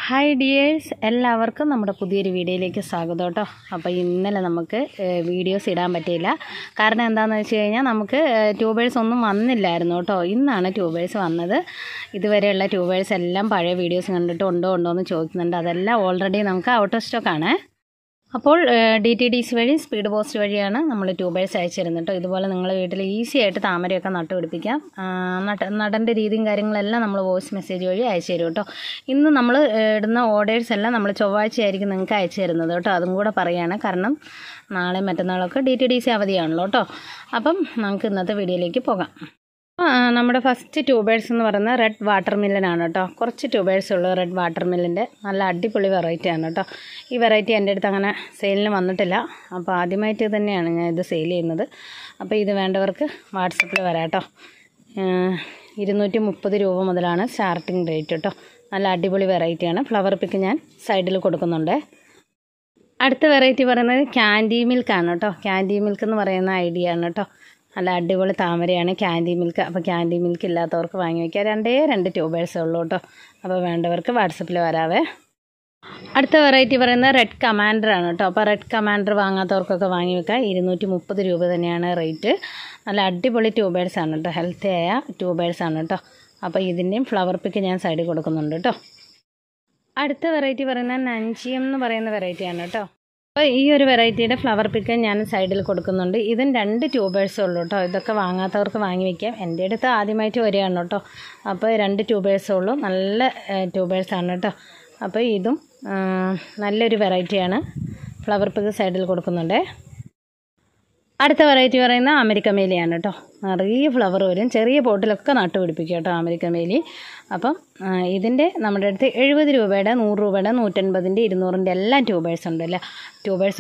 Hi dears, എല്ലാവർക്കും നമ്മുടെ പുതിയൊരു വീഡിയോയിലേക്ക് സ്വാഗതം കേട്ടോ. അപ്പോൾ ഇന്നലെ നമുക്ക് വീഡിയോസ് ഇടാൻ പറ്റിയില്ല. കാരണം എന്താണെന്ന് വെച്ച് കഴിഞ്ഞാൽ നമുക്ക് ട്യൂബേഴ്സ് ഒന്നും വന്നില്ലായിരുന്നു കേട്ടോ. ഇന്നാണ് ട്യൂബേഴ്സ് വന്നത്. ഇതുവരെയുള്ള ട്യൂബേഴ്സ് എല്ലാം പഴയ വീഡിയോസ് കണ്ടിട്ട് ഉണ്ടോ എന്ന് ചോദിക്കുന്നുണ്ട്. അതെല്ലാം ഓൾറെഡി നമുക്ക് ഔട്ട് ഓഫ് സ്റ്റോക്കാണ്. അപ്പോൾ DTDC വഴി സ്പീഡ് പോസ്റ്റ് വഴിയാണ് നമ്മൾ ട്യൂബേഴ്സ് അയച്ചിരുന്നത് കേട്ടോ. ഇതുപോലെ നിങ്ങളുടെ വീട്ടിൽ ഈസി ആയിട്ട് താമരയൊക്കെ നട്ടുപിടിപ്പിക്കാം. നടേണ്ട രീതിയും കാര്യങ്ങളെല്ലാം നമ്മൾ വോയിസ് മെസ്സേജ് വഴി അയച്ചു തരും കേട്ടോ. ഇന്ന് നമ്മൾ ഇടുന്ന ഓർഡേഴ്സ് എല്ലാം നമ്മൾ ചൊവ്വാഴ്ചയായിരിക്കും നിങ്ങൾക്ക് അയച്ചു തരുന്നത് കേട്ടോ. അതും കൂടെ പറയുകയാണ്, കാരണം നാളെ മറ്റന്നാളൊക്കെ DTDC അവധിയാണല്ലോ കേട്ടോ. അപ്പം നമുക്ക് ഇന്നത്തെ വീഡിയോയിലേക്ക് പോകാം. നമ്മുടെ ഫസ്റ്റ് ട്യൂബേഴ്സ് എന്ന് പറയുന്നത് റെഡ് വാട്ടർ മില്ലനാണ് കേട്ടോ. കുറച്ച് ട്യൂബേഴ്സ് ഉള്ളൂ റെഡ് വാട്ടർ മില്ലിൻ്റെ. നല്ല അടിപൊളി വെറൈറ്റിയാണ് കേട്ടോ. ഈ വെറൈറ്റി എൻ്റെ അടുത്ത് അങ്ങനെ സെയിലിന് വന്നിട്ടില്ല. അപ്പോൾ ആദ്യമായിട്ട് തന്നെയാണ് ഞാൻ ഇത് സെയിൽ ചെയ്യുന്നത്. അപ്പോൾ ഇത് വേണ്ടവർക്ക് വാട്സപ്പിൽ വരാം കേട്ടോ. 230 രൂപ മുതലാണ് സ്റ്റാർട്ടിങ് റേറ്റ് കേട്ടോ. നല്ല അടിപൊളി വെറൈറ്റിയാണ്. ഫ്ലവർ പിക്ക് ഞാൻ സൈഡിൽ കൊടുക്കുന്നുണ്ട്. അടുത്ത വെറൈറ്റി പറയുന്നത് ക്യാൻഡി മിൽക്കാണ് കേട്ടോ. ക്യാൻഡി മിൽക്ക് എന്ന് പറയുന്ന ഐഡിയ ആണ് കേട്ടോ. നല്ല അടിപൊളി താമരയാണ് ക്യാൻഡി മിൽക്ക്. അപ്പോൾ ക്യാൻഡി മിൽക്ക് ഇല്ലാത്തവർക്ക് വാങ്ങി വയ്ക്കുക. 2 ട്യൂബേഴ്സേ ഉള്ളൂ കേട്ടോ. അപ്പോൾ വേണ്ടവർക്ക് വാട്സപ്പിൽ വരാവേ. അടുത്ത വെറൈറ്റി പറയുന്നത് റെഡ് കമാൻഡർ ആണ് കേട്ടോ. അപ്പോൾ റെഡ് കമാൻഡർ വാങ്ങാത്തവർക്കൊക്കെ വാങ്ങി വെക്കുക. 230 രൂപ തന്നെയാണ് റേറ്റ്. നല്ല അടിപൊളി ട്യൂബേഴ്സാണ് കേട്ടോ. ഹെൽത്തി ആയ ട്യൂബേഴ്സാണ് കേട്ടോ. അപ്പോൾ ഇതിൻ്റെയും ഫ്ലവർ പിക്ക് ഞാൻ സൈഡിൽ കൊടുക്കുന്നുണ്ട് കേട്ടോ. അടുത്ത വെറൈറ്റി പറയുന്നത് നഞ്ചിയം എന്ന് പറയുന്ന വെറൈറ്റിയാണ് കേട്ടോ. അപ്പോൾ ഈ ഒരു വെറൈറ്റിയുടെ ഫ്ലവർ പിക്ക് ഞാൻ സൈഡിൽ കൊടുക്കുന്നുണ്ട്. ഇതും 2 ട്യൂബേഴ്സേ ഉള്ളൂ കേട്ടോ. ഇതൊക്കെ വാങ്ങാത്തവർക്ക് വാങ്ങി വയ്ക്കാം. എൻ്റെ അടുത്ത് ആദ്യമായിട്ട് വരികയാണ് കേട്ടോ. അപ്പോൾ 2 ട്യൂബേഴ്സേ ഉള്ളൂ. നല്ല ട്യൂബേഴ്സാണ് കേട്ടോ. അപ്പോൾ ഇതും നല്ലൊരു വെറൈറ്റിയാണ്. ഫ്ലവർ പിക്ക് സൈഡിൽ കൊടുക്കുന്നുണ്ട്. അടുത്ത വെറൈറ്റി പറയുന്നത് അമേരിക്കൻ മേലിയാണ് കേട്ടോ. നിറയെ ഫ്ലവർ വരും. ചെറിയ പോട്ടിലൊക്കെ നട്ടുപിടിപ്പിക്കുക കേട്ടോ അമേരിക്കൻ മേലി. അപ്പം ഇതിൻ്റെ നമ്മുടെ അടുത്ത് 70 രൂപയുടെ 100 രൂപയുടെ 150ൻ്റെ 200ൻ്റെ എല്ലാം ട്യൂബേഴ്സ്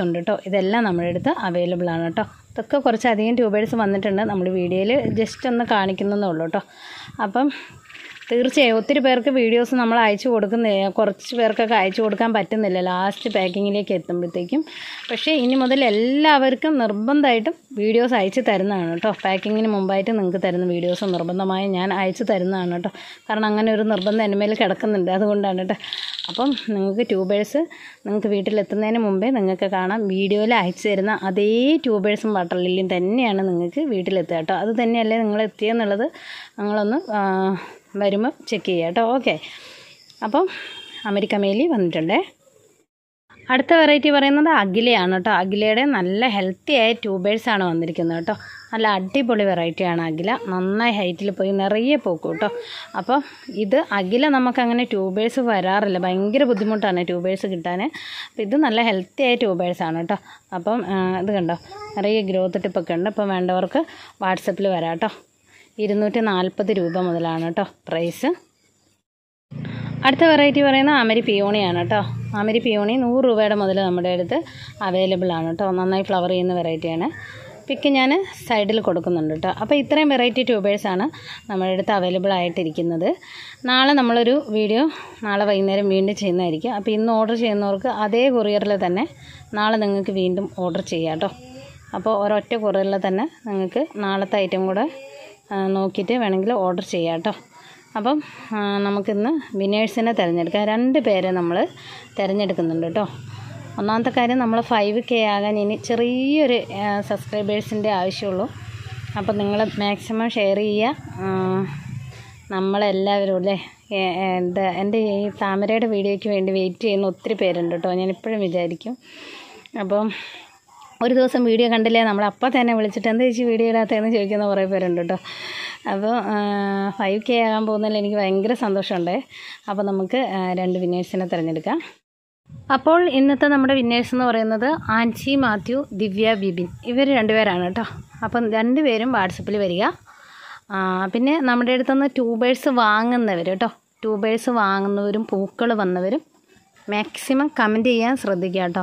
ഉണ്ട് കേട്ടോ. ഇതെല്ലാം നമ്മുടെ അടുത്ത് അവൈലബിൾ ആണ് കേട്ടോ. ഇതൊക്കെ കുറച്ചധികം ട്യൂബേഴ്സ് വന്നിട്ടുണ്ട്. നമ്മൾ വീഡിയോയിൽ ജസ്റ്റ് ഒന്ന് കാണിക്കുന്നതേ ഉള്ളൂ കേട്ടോ. അപ്പം തീർച്ചയായും ഒത്തിരി പേർക്ക് വീഡിയോസ് നമ്മൾ അയച്ചു കൊടുക്കുന്നില്ല. കുറച്ച് പേർക്കൊക്കെ അയച്ചു കൊടുക്കാൻ പറ്റുന്നില്ല ലാസ്റ്റ് പാക്കിങ്ങിലേക്ക് എത്തുമ്പോഴത്തേക്കും. പക്ഷേ ഇനി മുതൽ എല്ലാവർക്കും നിർബന്ധമായിട്ടും വീഡിയോസ് അയച്ചു തരുന്നതാണ് കേട്ടോ. പാക്കിങ്ങിന് മുമ്പായിട്ട് നിങ്ങൾക്ക് തരുന്ന വീഡിയോസ് നിർബന്ധമായും ഞാൻ അയച്ചു തരുന്നതാണ് കേട്ടോ. കാരണം അങ്ങനെ ഒരു നിർബന്ധം എൻ്റെ മേൽ കിടക്കുന്നുണ്ട്. അതുകൊണ്ടാണ് കേട്ടോ. അപ്പം നിങ്ങൾക്ക് ട്യൂബേഴ്സ് നിങ്ങൾക്ക് വീട്ടിലെത്തുന്നതിന് മുമ്പേ നിങ്ങൾക്ക് കാണാം. വീഡിയോയിൽ അയച്ചു തരുന്ന അതേ ട്യൂബേഴ്സും വാട്ടർ ലില്ലിയും തന്നെയാണ് നിങ്ങൾക്ക് വീട്ടിലെത്തുക കേട്ടോ. അത് തന്നെയല്ലേ നിങ്ങൾ എത്തിയെന്നുള്ളത് നിങ്ങളൊന്ന് വരുമ്പോൾ ചെക്ക് ചെയ്യുക കേട്ടോ. ഓക്കെ. അപ്പം അമേരിക്ക മേലി വന്നിട്ടുണ്ട്. അടുത്ത വെറൈറ്റി പറയുന്നത് അഖിലയാണ് കേട്ടോ. അഖിലയുടെ നല്ല ഹെൽത്തി ആയ ട്യൂബേഴ്സാണ് വന്നിരിക്കുന്നത് കേട്ടോ. നല്ല അടിപൊളി വെറൈറ്റിയാണ് അഖില. നന്നായി ഹൈറ്റിൽ പോയി നിറയെ പോക്കും കേട്ടോ. അപ്പോൾ ഇത് അഖില നമുക്കങ്ങനെ ട്യൂബേഴ്സ് വരാറില്ല. ഭയങ്കര ബുദ്ധിമുട്ടാണ് ട്യൂബേഴ്സ് കിട്ടാൻ. അപ്പോൾ ഇത് നല്ല ഹെൽത്തി ആയ ട്യൂബേഴ്സാണ് കേട്ടോ. അപ്പം ഇത് കണ്ടോ, നിറയെ ഗ്രോത്ത് ടിപ്പൊക്കെ ഉണ്ട്. അപ്പോൾ വേണ്ടവർക്ക് വാട്സപ്പിൽ വരാം കേട്ടോ. 240 രൂപ മുതലാണ് കേട്ടോ പ്രൈസ്. അടുത്ത വെറൈറ്റി പറയുന്നത് അമരി പിയോണിയാണ് കേട്ടോ. അമരി പിയോണി 100 രൂപയുടെ മുതൽ നമ്മുടെ അടുത്ത് അവൈലബിൾ ആണ് കേട്ടോ. നന്നായി ഫ്ലവർ ചെയ്യുന്ന വെറൈറ്റിയാണ്. പിക്ക് ഞാൻ സൈഡിൽ കൊടുക്കുന്നുണ്ട് കേട്ടോ. അപ്പോൾ ഇത്രയും വെറൈറ്റി ട്യൂബേഴ്സാണ് നമ്മുടെ അടുത്ത് അവൈലബിൾ ആയിട്ടിരിക്കുന്നത്. നാളെ നമ്മളൊരു വീഡിയോ നാളെ വൈകുന്നേരം വീണ്ടും ചെയ്യുന്നതായിരിക്കും. അപ്പോൾ ഇന്ന് ഓർഡർ ചെയ്യുന്നവർക്ക് അതേ കൊറിയറിൽ തന്നെ നാളെ നിങ്ങൾക്ക് വീണ്ടും ഓർഡർ ചെയ്യാം കേട്ടോ. അപ്പോൾ ഒരൊറ്റ കൊറിയറിൽ തന്നെ നിങ്ങൾക്ക് നാളത്തെ ഐറ്റം കൂടെ നോക്കിയിട്ട് വേണമെങ്കിൽ ഓർഡർ ചെയ്യാം കേട്ടോ. അപ്പം നമുക്കിന്ന് വിനേഴ്സിനെ തിരഞ്ഞെടുക്കാം. 2 പേരെ നമ്മൾ തിരഞ്ഞെടുക്കുന്നുണ്ട് കേട്ടോ. ഒന്നാമത്തെ കാര്യം, നമ്മൾ 5K ആകാൻ ഇനി ചെറിയൊരു സബ്സ്ക്രൈബേഴ്സിൻ്റെ ആവശ്യമുള്ളൂ. അപ്പം നിങ്ങൾ മാക്സിമം ഷെയർ ചെയ്യുക. നമ്മളെല്ലാവരും അല്ലേ എൻ്റെ ഈ താമരയുടെ വീഡിയോയ്ക്ക് വേണ്ടി വെയിറ്റ് ചെയ്യുന്ന ഒത്തിരി പേരുണ്ട് കേട്ടോ. ഞാനിപ്പോഴും വിചാരിക്കും. അപ്പം ഒരു ദിവസം വീഡിയോ കണ്ടില്ലേ നമ്മൾ അപ്പം തന്നെ വിളിച്ചിട്ട് എന്താ ചേച്ചി വീഡിയോ ഇടാത്തതെന്ന് ചോദിക്കുന്ന കുറേ പേരുണ്ട് കേട്ടോ. അപ്പോൾ 5K ആകാൻ പോകുന്നതിൽ എനിക്ക് ഭയങ്കര സന്തോഷമുണ്ട്. അപ്പോൾ നമുക്ക് 2 വിന്നേഴ്സിനെ തിരഞ്ഞെടുക്കാം. അപ്പോൾ ഇന്നത്തെ നമ്മുടെ വിന്നേഴ്സ് എന്ന് പറയുന്നത് ആൻസി മാത്യു, ദിവ്യ ബിബിൻ. ഇവർ 2 പേരാണ് കേട്ടോ. അപ്പം 2 പേരും വാട്സപ്പിൽ വരിക. പിന്നെ നമ്മുടെ അടുത്തുനിന്ന് ട്യൂബേഴ്സ് വാങ്ങുന്നവർ കേട്ടോ. ട്യൂബേഴ്സ് വാങ്ങുന്നവരും പൂക്കൾ വന്നവരും മാക്സിമം കമൻറ്റ് ചെയ്യാൻ ശ്രദ്ധിക്കുക കേട്ടോ.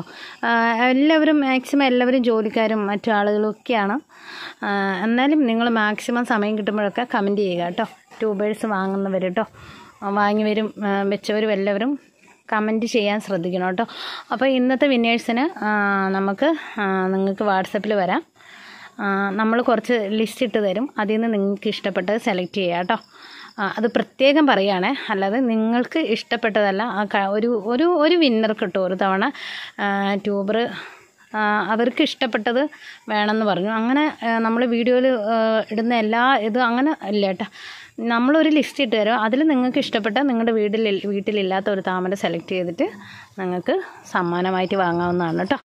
എല്ലാവരും ജോലിക്കാരും മറ്റു ആളുകളൊക്കെയാണ്. എന്നാലും നിങ്ങൾ മാക്സിമം സമയം കിട്ടുമ്പോഴൊക്കെ കമൻറ്റ് ചെയ്യുക കേട്ടോ. ട്യൂബേഴ്സ് വാങ്ങുന്നവർ കേട്ടോ, വാങ്ങിവരും വെച്ചവരും എല്ലാവരും കമൻറ്റ് ചെയ്യാൻ ശ്രദ്ധിക്കണം കേട്ടോ. അപ്പോൾ ഇന്നത്തെ വിന്നേഴ്സിന് നിങ്ങൾക്ക് വാട്സപ്പിൽ വരാം. നമ്മൾ കുറച്ച് ലിസ്റ്റ് ഇട്ട് തരും. അതിൽ നിന്ന് നിങ്ങൾക്ക് ഇഷ്ടപ്പെട്ടത് സെലക്ട് ചെയ്യുക കേട്ടോ. അത് പ്രത്യേകം പറയുകയാണേ, അല്ലാതെ നിങ്ങൾക്ക് ഇഷ്ടപ്പെട്ടതല്ല. ഒരു വിന്നർ കിട്ടും ഒരു തവണ ട്യൂബർ അവർക്ക് ഇഷ്ടപ്പെട്ടത് വേണമെന്ന് പറഞ്ഞു. അങ്ങനെ നമ്മൾ വീഡിയോയിൽ ഇടുന്ന എല്ലാ ഇതും അങ്ങനെ ഇല്ല കേട്ടോ. നമ്മളൊരു ലിസ്റ്റ് ഇട്ട് തരും, അതിൽ നിങ്ങൾക്ക് ഇഷ്ടപ്പെട്ട നിങ്ങളുടെ വീട്ടിലില്ലാത്ത ഒരു താമര സെലക്ട് ചെയ്തിട്ട് നിങ്ങൾക്ക് സമ്മാനമായിട്ട് വാങ്ങാവുന്നതാണ് കേട്ടോ.